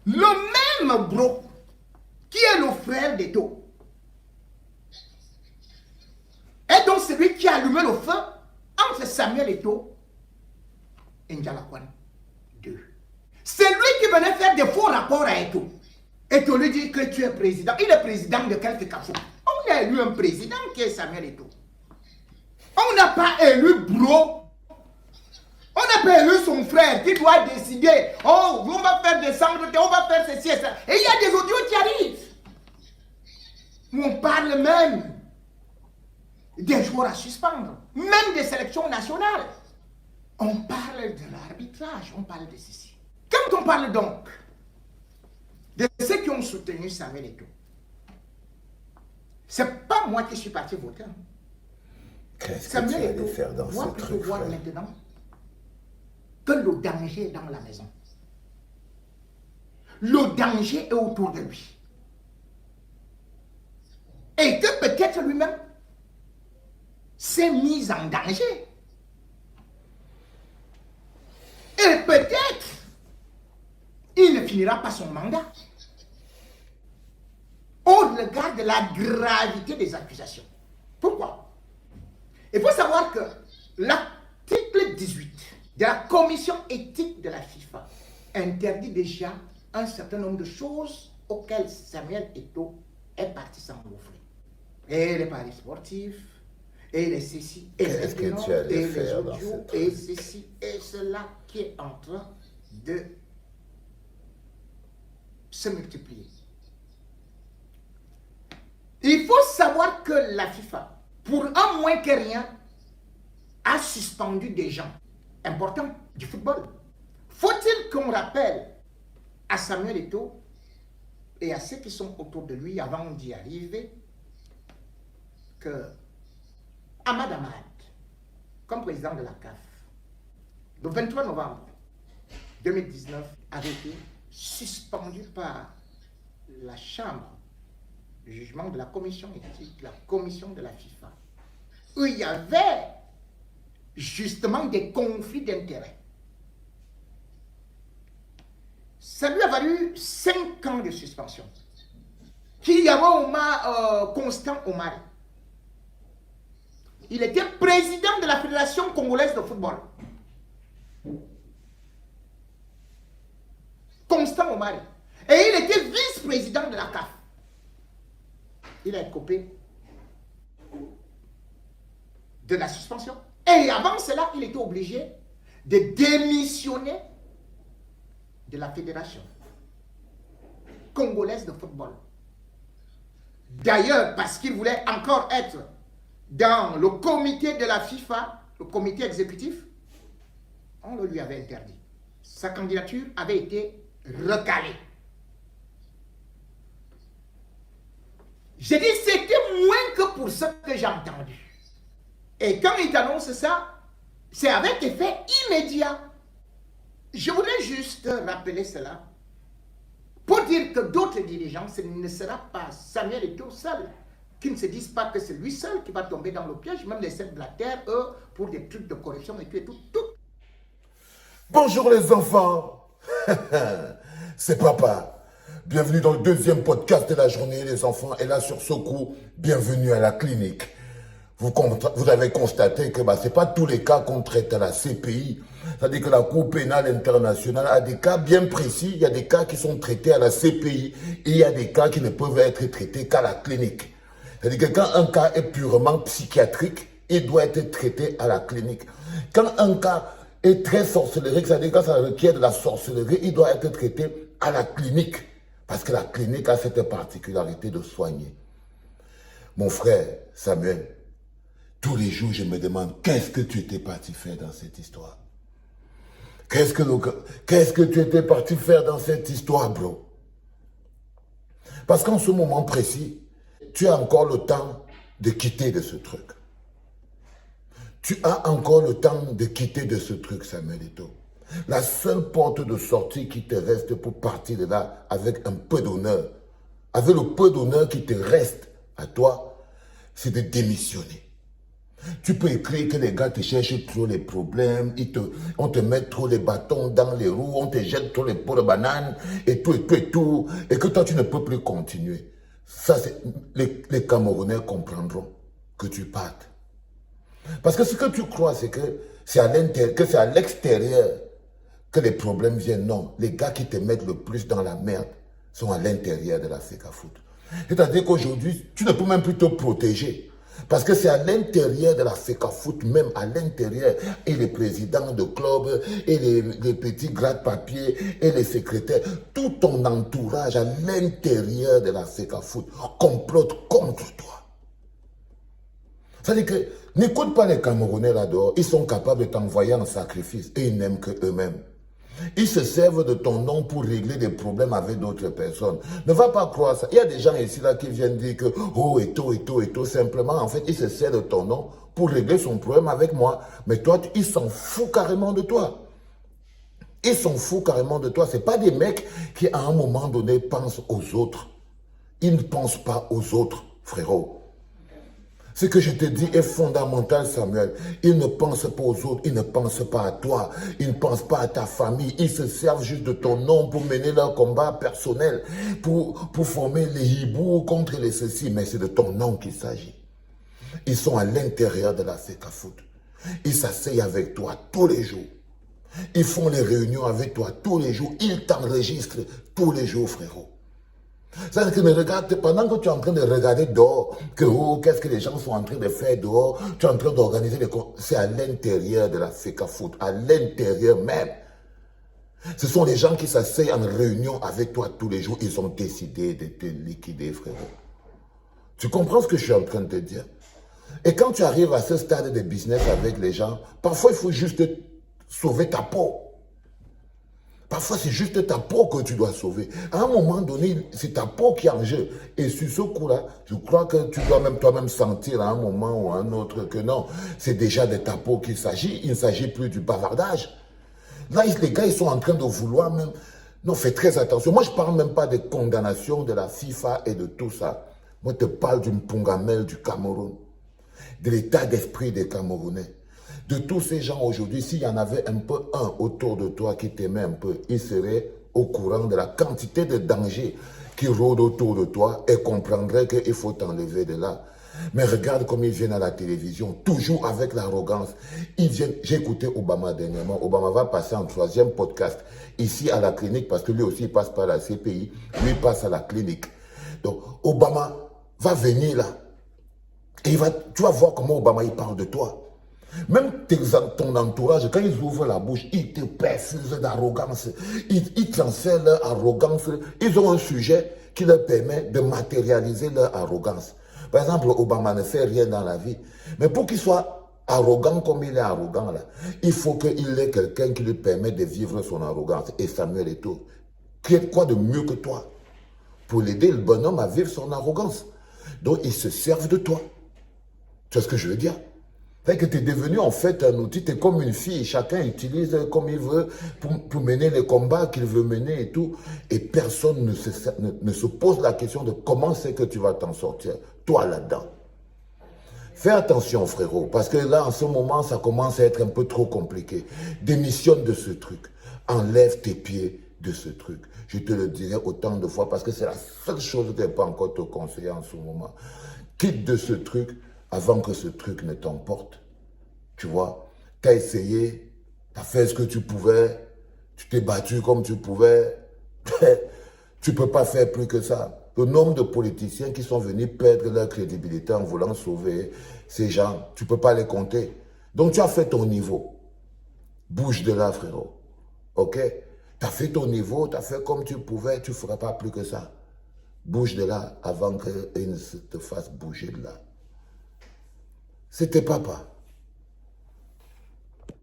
Le même Bro, qui est le frère d'Eto, est donc celui qui a allumé le feu entre Samuel Eto'o et Njala Kwane 2. C'est lui qui venait faire des faux rapports à Eto'o. Eto'o lui dit que tu es président. Il est président de quelques cafés. On a élu un président qui est Samuel Eto'o. On n'a pas élu Bro. On n'a pas élu son frère qui doit décider. Oh, on va faire descendre, on va faire ceci et ça. Et il y a des audios qui arrivent. On parle même des joueurs à suspendre, même des sélections nationales. On parle de l'arbitrage, on parle de ceci. Quand on parle donc de ceux qui ont soutenu Samuel Eto'o, c'est pas moi qui suis parti voter. Qu'est-ce que tu allais faire dans ce truc, voir maintenant que le danger est dans la maison. Le danger est autour de lui. Et que peut-être lui-même s'est mis en danger. Et peut-être il ne finira pas son mandat. Au regard de la gravité des accusations. Pourquoi? Il faut savoir que l'article 18 de la commission éthique de la FIFA interdit déjà un certain nombre de choses auxquelles Samuel Eto'o est parti s'engouffrer. Et les paris sportifs, et les ceci, et les finances, et les audios, et ceci, et cela qui est en train de se multiplier. Il faut savoir que la FIFA, pour un moins que rien, a suspendu des gens importants du football. Faut-il qu'on rappelle à Samuel Eto'o et à ceux qui sont autour de lui avant d'y arriver que Ahmad Ahmad, comme président de la CAF, le 23 novembre 2019, avait été suspendu par la chambre de jugement de la commission éthique, la commission de la FIFA, où il y avait justement des conflits d'intérêts. Ça lui a valu 5 ans de suspension. Qu'il y avait Constant Omar. Il était président de la Fédération congolaise de football. Constant Omar. Et il était vice-président de la CAF. Il a écopé de la suspension. Et avant cela, il était obligé de démissionner de la Fédération congolaise de football. D'ailleurs, parce qu'il voulait encore être dans le comité de la FIFA, le comité exécutif, on le lui avait interdit. Sa candidature avait été recalée. J'ai dit, c'était moins que pour ce que j'ai entendu. Et quand il t'annonce ça, c'est avec effet immédiat. Je voudrais juste rappeler cela pour dire que d'autres dirigeants, ce ne sera pas Samuel Eto'o seul, qui ne se disent pas que c'est lui seul qui va tomber dans le piège, même les Sepp Blatter, eux, pour des trucs de corruption et tout. Bonjour les enfants, c'est papa. Bienvenue dans le deuxième podcast de la journée, les enfants. Et là, sur ce coup, bienvenue à la clinique. Vous avez constaté que ce n'est pas tous les cas qu'on traite à la CPI. C'est-à-dire que la Cour pénale internationale a des cas bien précis. Il y a des cas qui sont traités à la CPI et il y a des cas qui ne peuvent être traités qu'à la clinique. C'est-à-dire que quand un cas est purement psychiatrique, il doit être traité à la clinique. Quand un cas est très sorcellerie, c'est-à-dire quand ça requiert de la sorcellerie, il doit être traité à la clinique. Parce que la clinique a cette particularité de soigner. Mon frère Samuel, tous les jours, je me demande, qu'est-ce que tu étais parti faire dans cette histoire? Qu'est-ce que tu étais parti faire dans cette histoire, bro? Parce qu'en ce moment précis, tu as encore le temps de quitter de ce truc. Tu as encore le temps de quitter de ce truc, Samuel Eto'o. La seule porte de sortie qui te reste pour partir de là avec un peu d'honneur, avec le peu d'honneur qui te reste à toi, c'est de démissionner. Tu peux écrire que les gars te cherchent trop les problèmes, on te met trop les bâtons dans les roues, on te jette trop les pots de banane, et tout, et que toi tu ne peux plus continuer. Ça, les Camerounais comprendront que tu partes. Parce que ce que tu crois, c'est que c'est à l'extérieur que les problèmes viennent. Non, les gars qui te mettent le plus dans la merde sont à l'intérieur de la FECAFOOT. C'est-à-dire qu'aujourd'hui, tu ne peux même plus te protéger. Parce que c'est à l'intérieur de la FECAFOOT, même à l'intérieur, et les présidents de clubs, et les petits gratte-papiers, et les secrétaires, tout ton entourage à l'intérieur de la FECAFOOT complote contre toi. C'est-à-dire que n'écoute pas les Camerounais là-dehors, ils sont capables de t'envoyer en sacrifice, et ils n'aiment que eux-mêmes. Ils se servent de ton nom pour régler des problèmes avec d'autres personnes. Ne va pas croire ça. Il y a des gens ici là qui viennent dire que oh et tout. Simplement, en fait, ils se servent de ton nom pour régler son problème avec moi. Mais toi, ils s'en foutent carrément de toi. Ils s'en foutent carrément de toi. Ce n'est pas des mecs qui, à un moment donné, pensent aux autres. Ils ne pensent pas aux autres, frérot. Ce que je te dis est fondamental, Samuel. Ils ne pensent pas aux autres, ils ne pensent pas à toi, ils ne pensent pas à ta famille. Ils se servent juste de ton nom pour mener leur combat personnel, pour former les hiboux contre les ceci. Mais c'est de ton nom qu'il s'agit. Ils sont à l'intérieur de la FECAFOOT. Ils s'asseyent avec toi tous les jours. Ils font les réunions avec toi tous les jours. Ils t'enregistrent tous les jours, frérot. C'est-à-dire que pendant que tu es en train de regarder dehors, que oh, qu'est-ce que les gens sont en train de faire dehors, tu es en train d'organiser les... C'est à l'intérieur de la FECAFOOT, à l'intérieur même. Ce sont les gens qui s'asseyent en réunion avec toi tous les jours, ils ont décidé de te liquider, frérot. Tu comprends ce que je suis en train de te dire? Et quand tu arrives à ce stade de business avec les gens, parfois il faut juste sauver ta peau. Parfois, c'est juste ta peau que tu dois sauver. À un moment donné, c'est ta peau qui est en jeu. Et sur ce coup-là, je crois que tu dois même toi-même sentir à un moment ou à un autre que non, c'est déjà de ta peau qu'il s'agit. Il ne s'agit plus du bavardage. Là, les gars, ils sont en train de vouloir même... Non, fais très attention. Moi, je ne parle même pas de condamnation de la FIFA et de tout ça. Moi, je te parle d'une Pongamel du Cameroun. De l'état d'esprit des Camerounais. De tous ces gens aujourd'hui, s'il y en avait un peu un autour de toi qui t'aimait un peu, il serait au courant de la quantité de dangers qui rôdent autour de toi et comprendrait qu'il faut t'enlever de là. Mais regarde comme ils viennent à la télévision, toujours avec l'arrogance. J'ai écouté Obama dernièrement. Obama va passer en 3e podcast ici à la clinique parce que lui aussi il passe par la CPI. Lui il passe à la clinique. Donc Obama va venir là. Et tu vas voir comment Obama il parle de toi. Même ton entourage, quand ils ouvrent la bouche, ils te perfusent d'arrogance. Ils transfèrent leur arrogance. Ils ont un sujet qui leur permet de matérialiser leur arrogance. Par exemple, Obama ne fait rien dans la vie. Mais pour qu'il soit arrogant comme il est arrogant, là, il faut qu'il ait quelqu'un qui lui permet de vivre son arrogance. Et Samuel Eto'o, quoi de mieux que toi pour l'aider le bonhomme à vivre son arrogance? Donc, ils se servent de toi. Tu vois ce que je veux dire? C'est que tu es devenu en fait un outil, tu es comme une fille, chacun utilise comme il veut pour mener les combats qu'il veut mener et tout. Et personne ne se pose la question de comment c'est que tu vas t'en sortir, toi là-dedans. Fais attention frérot, parce que là en ce moment ça commence à être un peu trop compliqué. Démissionne de ce truc, enlève tes pieds de ce truc. Je te le dirai autant de fois parce que c'est la seule chose que je ne peux pas encore te conseiller en ce moment. Quitte de ce truc avant que ce truc ne t'emporte. Tu vois, tu as essayé, tu as fait ce que tu pouvais, tu t'es battu comme tu pouvais. Tu ne peux pas faire plus que ça. Le nombre de politiciens qui sont venus perdre leur crédibilité en voulant sauver ces gens, tu ne peux pas les compter. Donc tu as fait ton niveau. Bouge de là, frérot. Ok? Tu as fait ton niveau, tu as fait comme tu pouvais, tu ne feras pas plus que ça. Bouge de là avant qu'ils ne te fassent bouger de là. C'était papa.